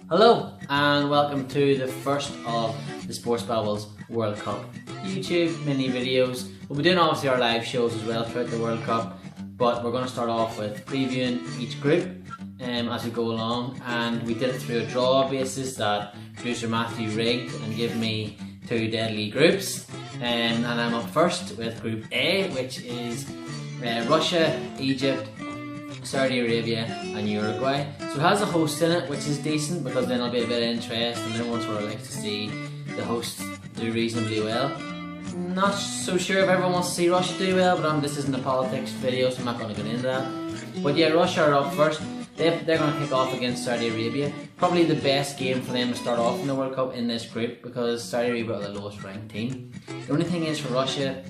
Hello and welcome to the first of the Sports Babble's World Cup YouTube mini videos. We'll be doing obviously our live shows as well throughout the World Cup, but we're going to start off with previewing each group as we go along, and we did it through a draw basis that producer Matthew rigged and gave me two deadly groups, and I'm up first with Group A, which is Russia, Egypt, Saudi Arabia and Uruguay. So it has a host in it, which is decent because then there'll be a bit of interest and everyone sort of likes to see the hosts do reasonably well. Not so sure if everyone wants to see Russia do well, but this isn't a politics video, so I'm not going to get into that. But yeah, Russia are up first. They're going to kick off against Saudi Arabia. Probably the best game for them to start off in the World Cup in this group because Saudi Arabia are the lowest ranked team. The only thing is for Russia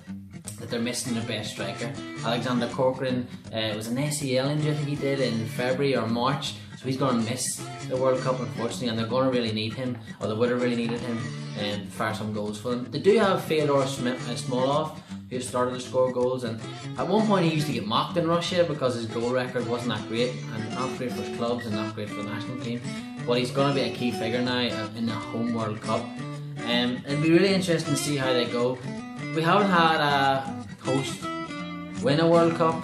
that they're missing their best striker. Alexander Corcoran, it was an ACL injury I think he did in February or March, so he's going to miss the World Cup unfortunately, and they're going to really need him, or they would have really needed him to fire some goals for them. They do have Fyodor Smolov, who started to score goals, and at one point he used to get mocked in Russia because his goal record wasn't that great, and not great for his clubs and not great for the national team, but he's going to be a key figure now in the home World Cup. It'll be really interesting to see how they go. We haven't had a host win a World Cup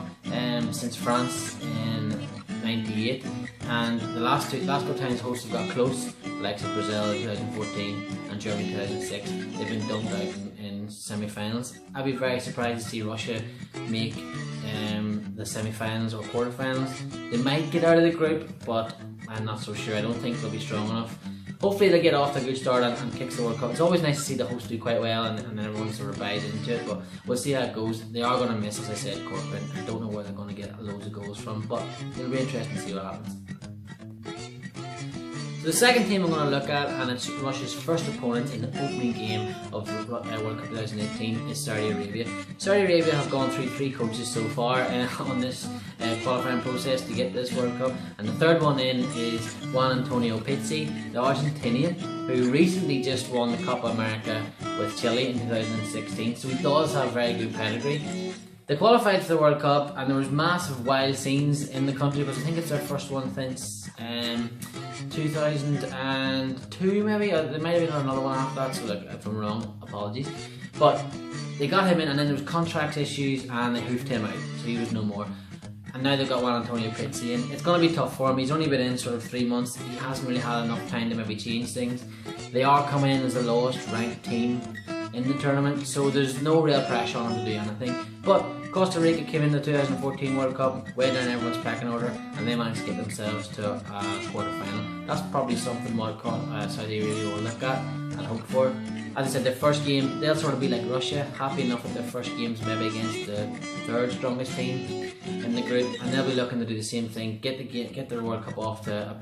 since France in '98, and the last couple times hosts have got close, like Brazil in 2014 and Germany in 2006. They've been dumped out in semi-finals. I'd be very surprised to see Russia make the semi-finals or quarter-finals. They might get out of the group, but I'm not so sure. I don't think they'll be strong enough. Hopefully they get off to a good start and kicks the World Cup. It's always nice to see the hosts do quite well and then everyone sort of buys into it, but we'll see how it goes. They are going to miss, as I said, Corcoran. I don't know where they're going to get loads of goals from, but it'll be interesting to see what happens. So the second team I'm going to look at, and it's Russia's first opponent in the opening game of the World Cup 2018, is Saudi Arabia. Saudi Arabia have gone through 3 coaches so far on this qualifying process to get this World Cup, and the third one in is Juan Antonio Pizzi, the Argentinian, who recently just won the Copa America with Chile in 2016, so he does have very good pedigree. They qualified for the World Cup, and there was massive wild scenes in the country because I think it's their first one since 2002 maybe, or there might have been another one after that, so look, if I'm wrong, apologies. But they got him in, and then there was contract issues and they hoofed him out, so he was no more. And now they've got Juan Antonio Pizzi in. It's going to be tough for him. He's only been in sort of 3 months. He hasn't really had enough time to maybe change things. They are coming in as the lowest ranked team in the tournament, so there's no real pressure on him to do anything. But Costa Rica came in the 2014 World Cup way down everyone's pecking order, and they managed to get themselves to a quarter final. That's probably something what Saudi Arabia will look at and hope for. As I said, their first game, they'll sort of be like Russia, happy enough with their first games maybe against the third strongest team in the group, and they'll be looking to do the same thing, get their World Cup off the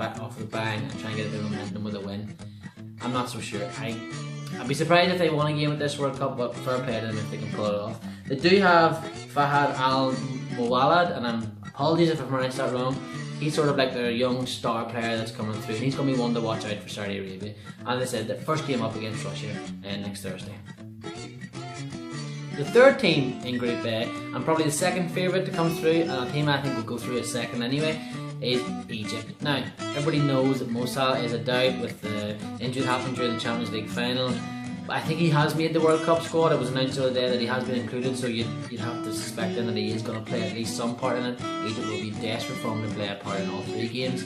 bang and try and get a bit of momentum with a win. I'm not so sure. I'd be surprised if they won a game at this World Cup, but fair play to them if they can pull it off. They do have Fahad Al Mowalad, and apologies if I pronounced that wrong. He's sort of like their young star player that's coming through, and he's going to be one to watch out for Saudi Arabia. As I said, the first game up against Russia next Thursday. The third team in Group A, and probably the second favourite to come through, and a team I think will go through as second anyway, is Egypt. Now, everybody knows that Mo Salah is a doubt with the injury that happened during the Champions League final. But I think he has made the World Cup squad. It was announced the other day that he has been included, so you'd have to suspect then that he is going to play at least some part in it. Egypt will be desperate for him to play a part in all 3 games.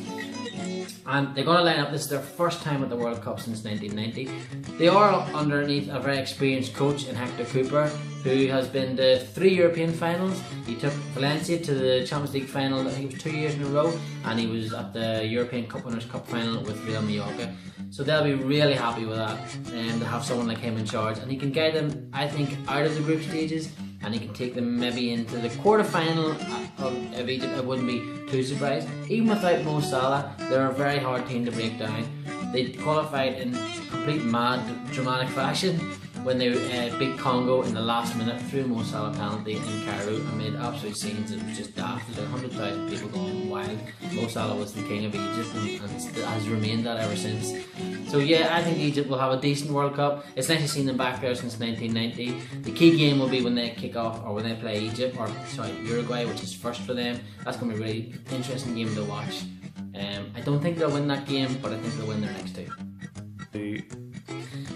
And they're going to line up, this is their first time at the World Cup since 1990. They are underneath a very experienced coach in Hector Cooper, who has been to 3 European finals. He took Valencia to the Champions League final, I think it was 2 years in a row, and he was at the European Cup Winners' Cup final with Real Mallorca. So they'll be really happy with that, and to have someone like him in charge, and he can guide them, I think, out of the group stages, and he can take them maybe into the quarter-final of Egypt. I wouldn't be too surprised. Even without Mo Salah, they're a very hard team to break down. They qualified in complete mad, dramatic fashion when they beat Congo in the last minute through Mo Salah penalty in Cairo and made absolute scenes. It was just daft. There's 100,000 people going wild. Mo Salah was the king of Egypt and has remained that ever since. So yeah, I think Egypt will have a decent World Cup. It's nice to see them back there since 1990. The key game will be when they kick off, or when they play Uruguay, which is first for them. That's going to be a really interesting game to watch. I don't think they'll win that game, but I think they'll win their next two.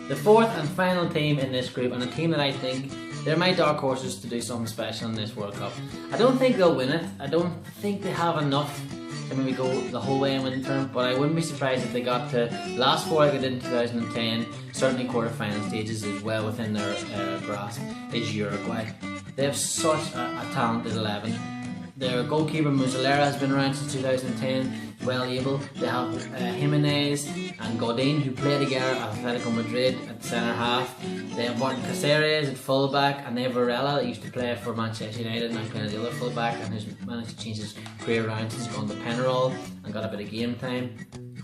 The fourth and final team in this group, and a team that I think they're my dark horses to do something special in this World Cup. I don't think they'll win it. I don't think they have enough to maybe go the whole way and win the term, but I wouldn't be surprised if they got to last four like they did in 2010, certainly quarter-final stages as well within their grasp, is Uruguay. They have such a talented 11. Their goalkeeper Muslera has been around since 2010, well able. They have Jimenez and Godin, who play together at Atletico Madrid at centre half. They have Martin Caceres at full back, and they have Varela that used to play for Manchester United and now playing the other full back, and has managed to change his career around since he's gone to Penarol and got a bit of game time.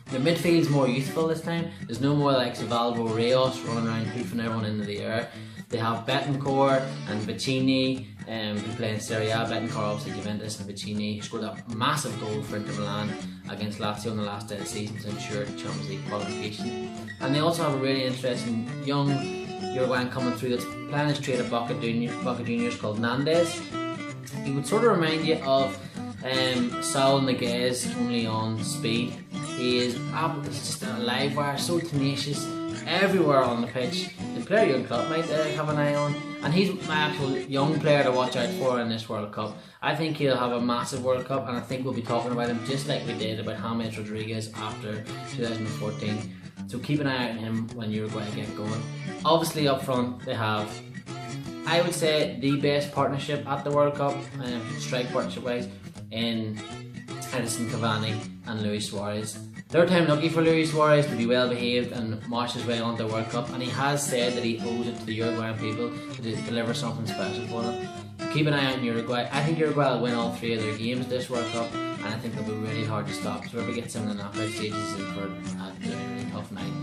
Their midfield's more youthful this time. There's no more like Alvaro Rios running around hoofing everyone into the air. They have Betancourt and Vicini, who play in Serie A. Betancourt obviously Juventus, and Vicini scored a massive goal for Inter Milan against Lazio in the last day of the season to ensure Champions League qualification. And they also have a really interesting young Uruguayan coming through that's playing his trade at Boca Juniors called Nandes. He would sort of remind you of Saul Niguez, only on speed. He is just a live wire, so tenacious, everywhere on the pitch. The player Jurgen Klopp might have an eye on, and he's my actual young player to watch out for in this World Cup. I think he'll have a massive World Cup, and I think we'll be talking about him just like we did about James Rodriguez after 2014. So keep an eye out on him when Uruguay get going. Obviously up front they have, I would say, the best partnership at the World Cup, strike partnership wise, in Edinson Cavani and Luis Suarez. Third time lucky for Luis Suarez to be well behaved and march his way onto the World Cup, and he has said that he owes it to the Uruguayan people to deliver something special for them. Keep an eye out on Uruguay. I think Uruguay will win all three of their games this World Cup, and I think they'll be really hard to stop. So whoever gets them in the knockout stages is in for a really tough night.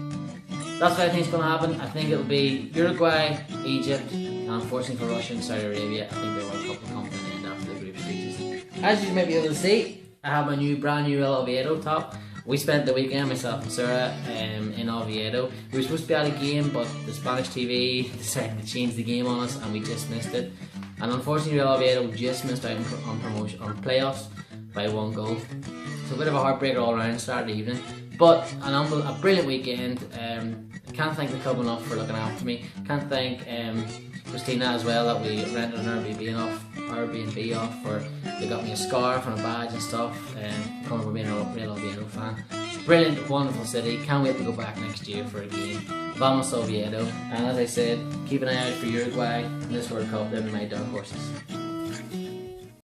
That's what I think is going to happen. I think it'll be Uruguay, Egypt, and unfortunately for Russia and Saudi Arabia, I think the World Cup will come to an end after the group stages. As you might be able to see, I have my brand new El Oviedo top. We spent the weekend, myself and Sarah, in Oviedo. We were supposed to be at a game, but the Spanish TV decided to change the game on us, and we just missed it. And unfortunately, Real Oviedo just missed out on playoffs by 1 goal. So a bit of a heartbreaker all around Saturday evening, but a brilliant weekend. Can't thank the club enough for looking after me. Can't thank Christina as well, that we rented an Airbnb off for. They got me a scarf and a badge and stuff, coming from being a Real Oviedo fan. Brilliant, wonderful city. Can't wait to go back next year for a game. Vamos Oviedo. And as I said, keep an eye out for Uruguay in this World Cup. They're my dark horses.